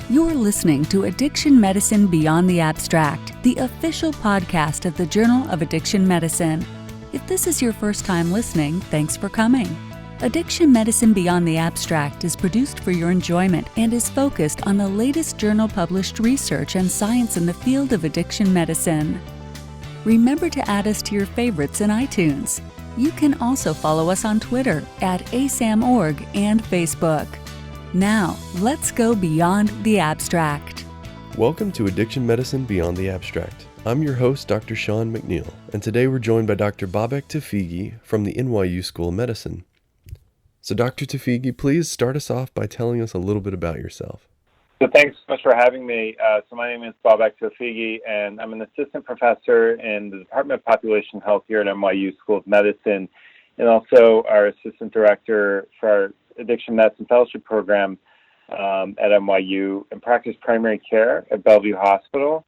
You're listening to Addiction Medicine Beyond the Abstract, the official podcast of the Journal of Addiction Medicine. If this is your first time listening, thanks for coming. Addiction Medicine Beyond the Abstract is produced for your enjoyment and is focused on the latest journal-published research and science in the field of addiction medicine. Remember to add us to your favorites in iTunes. You can also follow us on Twitter at ASAMorg and Facebook. Now, let's go beyond the abstract. Welcome to Addiction Medicine Beyond the Abstract. I'm your host, Dr. Sean McNeil, and today we're joined by Dr. Babak Tofighi from the NYU School of Medicine. So Dr. Tofighi, please start us off by telling us a little bit about yourself. So thanks so much for having me. So my name is Babak Tofighi, and I'm an assistant professor in the Department of Population Health here at NYU School of Medicine, and also our assistant director for our Addiction Medicine Fellowship Program at NYU, and practice primary care at Bellevue Hospital.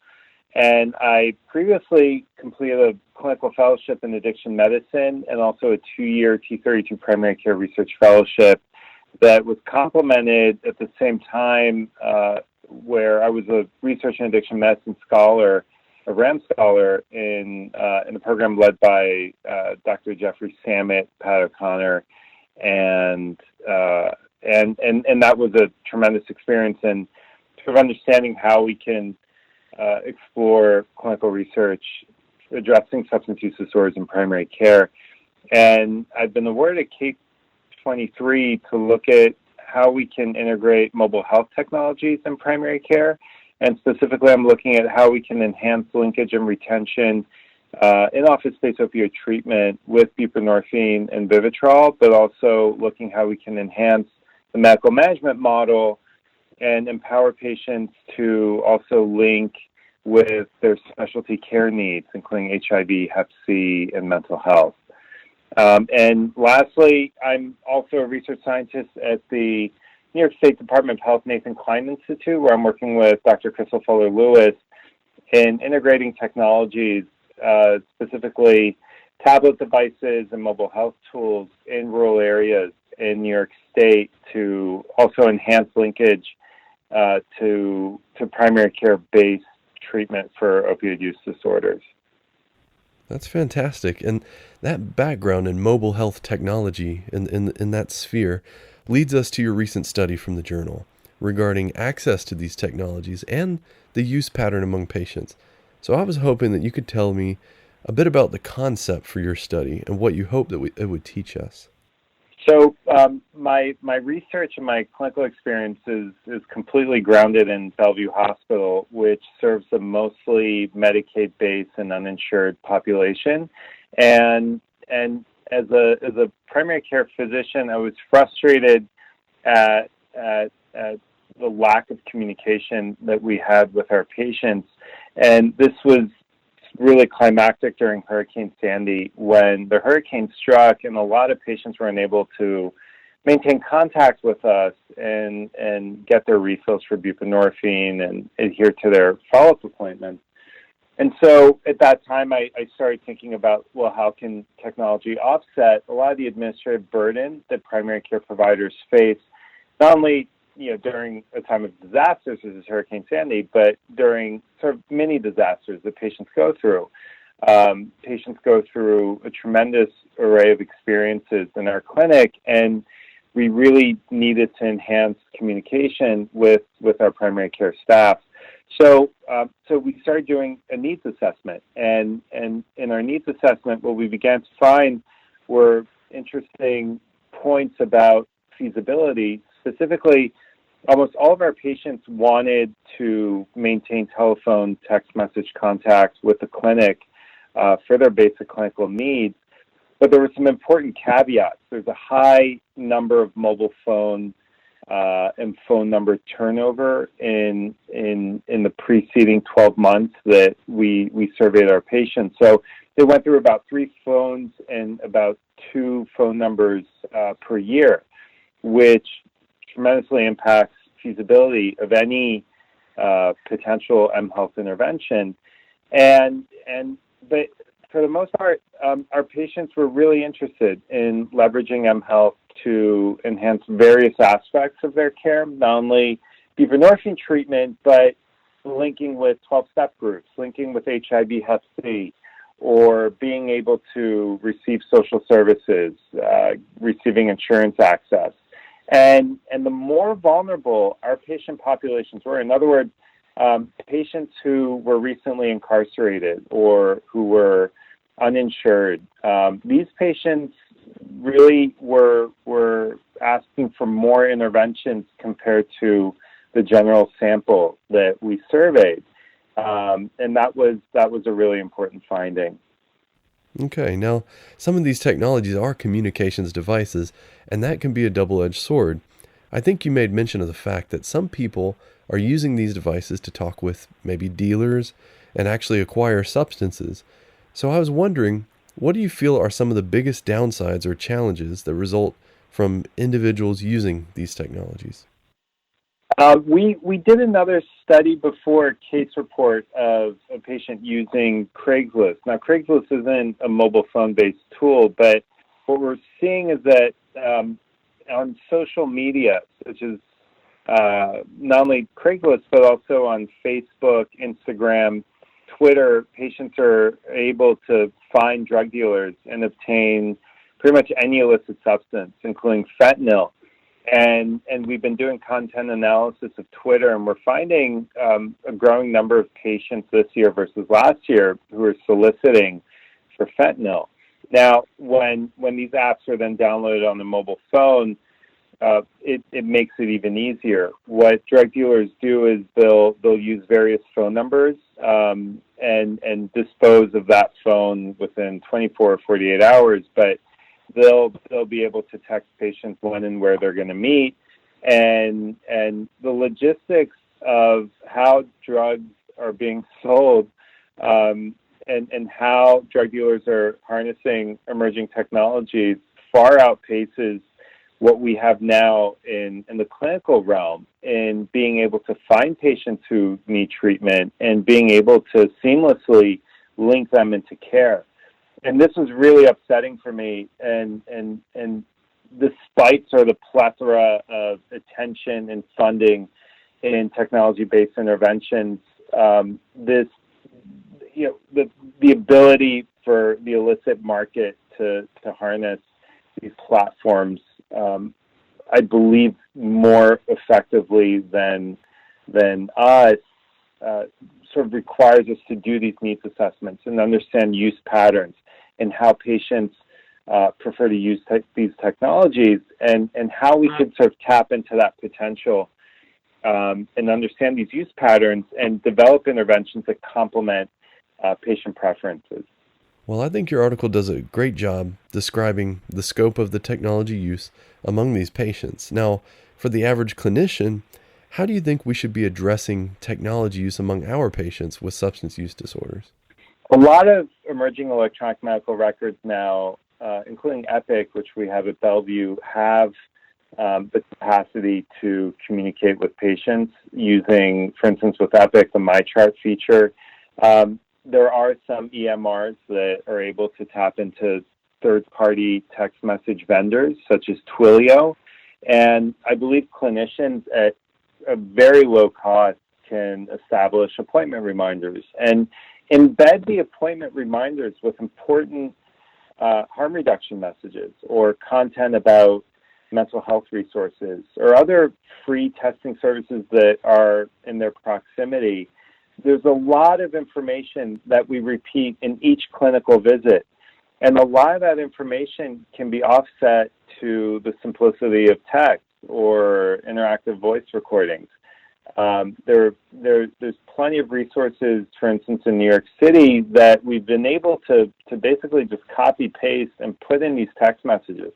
And I previously completed a clinical fellowship in addiction medicine and also a 2-year T32 primary care research fellowship that was complemented at the same time where I was a research and addiction medicine scholar, a RAM scholar in a program led by Dr. Jeffrey Samet, Pat O'Connor, and that was a tremendous experience in sort of understanding how we can explore clinical research addressing substance use disorders in primary care. And I've been awarded a K23 to look at how we can integrate mobile health technologies in primary care. And specifically, I'm looking at how we can enhance linkage and retention in office-based opioid treatment with buprenorphine and Withdrawal, but also looking how we can enhance the medical management model and empower patients to also link with their specialty care needs, including HIV, Hep C, and mental health. And lastly, I'm also a research scientist at the New York State Department of Health Nathan Klein Institute, where I'm working with Dr. Crystal Fuller-Lewis in integrating technologies, specifically tablet devices and mobile health tools in rural areas in New York State to also enhance linkage to primary care-based treatment for opioid use disorders. That's fantastic. And that background in mobile health technology in that sphere leads us to your recent study from the journal regarding access to these technologies and the use pattern among patients. So I was hoping that you could tell me a bit about the concept for your study and what you hope that it would teach us. So my research and my clinical experience is completely grounded in Bellevue Hospital, which serves a mostly Medicaid-based and uninsured population. And as a primary care physician, I was frustrated at the lack of communication that we had with our patients. And this was really climactic during Hurricane Sandy when the hurricane struck and a lot of patients were unable to maintain contact with us and get their refills for buprenorphine and adhere to their follow-up appointments. And so at that time, I started thinking about, well, how can technology offset a lot of the administrative burden that primary care providers face, not only during a time of disasters such as Hurricane Sandy, but during sort of many disasters that patients go through. Patients go through a tremendous array of experiences in our clinic, and we really needed to enhance communication with our primary care staff. So we started doing a needs assessment, and in our needs assessment, what we began to find were interesting points about feasibility. Specifically, almost all of our patients wanted to maintain telephone, text message contact with the clinic for their basic clinical needs, but there were some important caveats. There's a high number of mobile phone and phone number turnover in the preceding 12 months that we surveyed our patients. So they went through about 3 phones and about 2 phone numbers per year, which tremendously impacts feasibility of any potential mHealth intervention. But for the most part, our patients were really interested in leveraging mHealth to enhance various aspects of their care, not only buprenorphine treatment, but linking with 12-step groups, linking with HIV, Hep C, or being able to receive social services, receiving insurance access. And the more vulnerable our patient populations were, in other words, patients who were recently incarcerated or who were uninsured, these patients really were asking for more interventions compared to the general sample that we surveyed. And that was a really important finding. Okay, now some of these technologies are communications devices, and that can be a double-edged sword. I think you made mention of the fact that some people are using these devices to talk with maybe dealers and actually acquire substances. So I was wondering, what do you feel are some of the biggest downsides or challenges that result from individuals using these technologies? We did another study before, a case report of a patient using Craigslist. Now, Craigslist isn't a mobile phone-based tool, but what we're seeing is that on social media, such as not only Craigslist, but also on Facebook, Instagram, Twitter, patients are able to find drug dealers and obtain pretty much any illicit substance, including fentanyl. And we've been doing content analysis of Twitter, and we're finding a growing number of patients this year versus last year who are soliciting for fentanyl. Now, when these apps are then downloaded on the mobile phone, it makes it even easier. What drug dealers do is they'll use various phone numbers and dispose of that phone within 24 or 48 hours, but they'll be able to text patients when and where they're going to meet, and the logistics of how drugs are being sold and how drug dealers are harnessing emerging technologies far outpaces what we have now in the clinical realm, in being able to find patients who need treatment and being able to seamlessly link them into care. And this was really upsetting for me, and despite sort of the plethora of attention and funding in technology-based interventions, the ability for the illicit market to harness these platforms, I believe, more effectively than us, sort of requires us to do these needs assessments and understand use patterns and how patients prefer to use these technologies, and how we could sort of tap into that potential and understand these use patterns and develop interventions that complement patient preferences. Well, I think your article does a great job describing the scope of the technology use among these patients. Now, for the average clinician, how do you think we should be addressing technology use among our patients with substance use disorders? A lot of emerging electronic medical records now, including Epic, which we have at Bellevue, have the capacity to communicate with patients using, for instance, with Epic, the MyChart feature. There are some EMRs that are able to tap into third-party text message vendors, such as Twilio. And I believe clinicians at a very low cost can establish appointment reminders and embed the appointment reminders with important harm reduction messages or content about mental health resources or other free testing services that are in their proximity. There's a lot of information that we repeat in each clinical visit, and a lot of that information can be offset to the simplicity of text or interactive voice recordings. There's plenty of resources, for instance, in New York City, that we've been able to basically just copy, paste, and put in these text messages.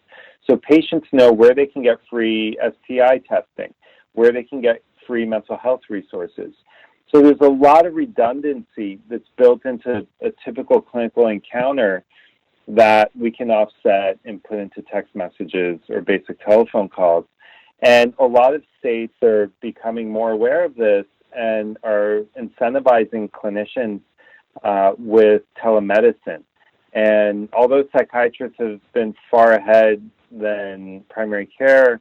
So patients know where they can get free STI testing, where they can get free mental health resources. So there's a lot of redundancy that's built into a typical clinical encounter that we can offset and put into text messages or basic telephone calls. And a lot of states are becoming more aware of this and are incentivizing clinicians with telemedicine. And although psychiatrists have been far ahead than primary care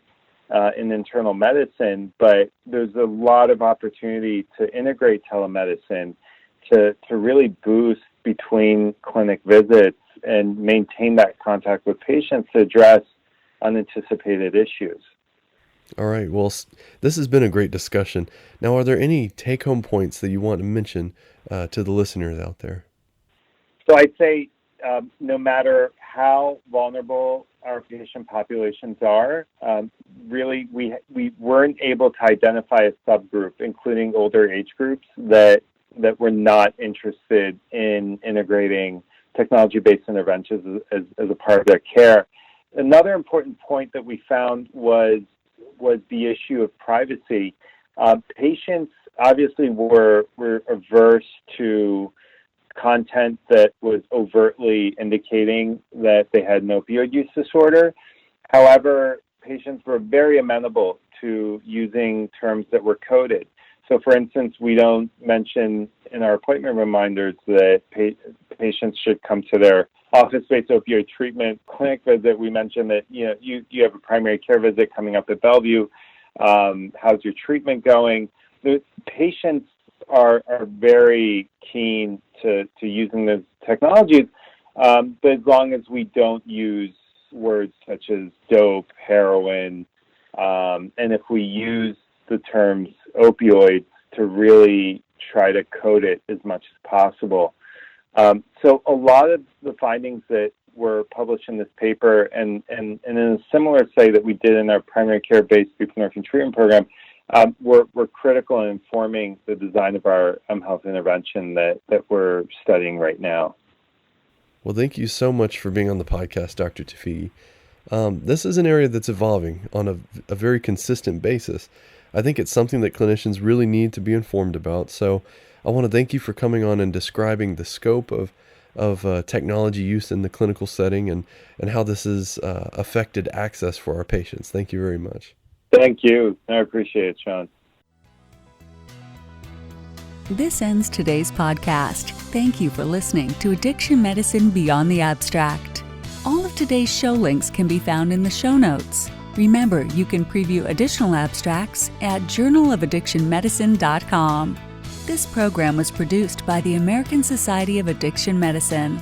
in internal medicine, but there's a lot of opportunity to integrate telemedicine to really boost between clinic visits and maintain that contact with patients to address unanticipated issues. All right. Well, this has been a great discussion. Now, are there any take-home points that you want to mention to the listeners out there? So I'd say no matter how vulnerable our patient populations are, really we weren't able to identify a subgroup, including older age groups, that were not interested in integrating technology-based interventions as a part of their care. Another important point that we found was the issue of privacy. Patients obviously were averse to content that was overtly indicating that they had an opioid use disorder. However, patients were very amenable to using terms that were coded. So, for instance, we don't mention in our appointment reminders that patients should come to their office-based opioid treatment clinic visit. We mention that you have a primary care visit coming up at Bellevue. How's your treatment going? The patients are very keen to using those technologies, but as long as we don't use words such as dope, heroin, and if we use the terms opioids to really try to code it as much as possible. So a lot of the findings that were published in this paper and in a similar study that we did in our primary care-based buprenorphine treatment program were critical in informing the design of our health intervention that we're studying right now. Well, thank you so much for being on the podcast, Dr. Tofighi. This is an area that's evolving on a very consistent basis. I think it's something that clinicians really need to be informed about. So I want to thank you for coming on and describing the scope of technology use in the clinical setting and how this has affected access for our patients. Thank you very much. Thank you. I appreciate it, Sean. This ends today's podcast. Thank you for listening to Addiction Medicine Beyond the Abstract. All of today's show links can be found in the show notes. Remember, you can preview additional abstracts at journalofaddictionmedicine.com. This program was produced by the American Society of Addiction Medicine.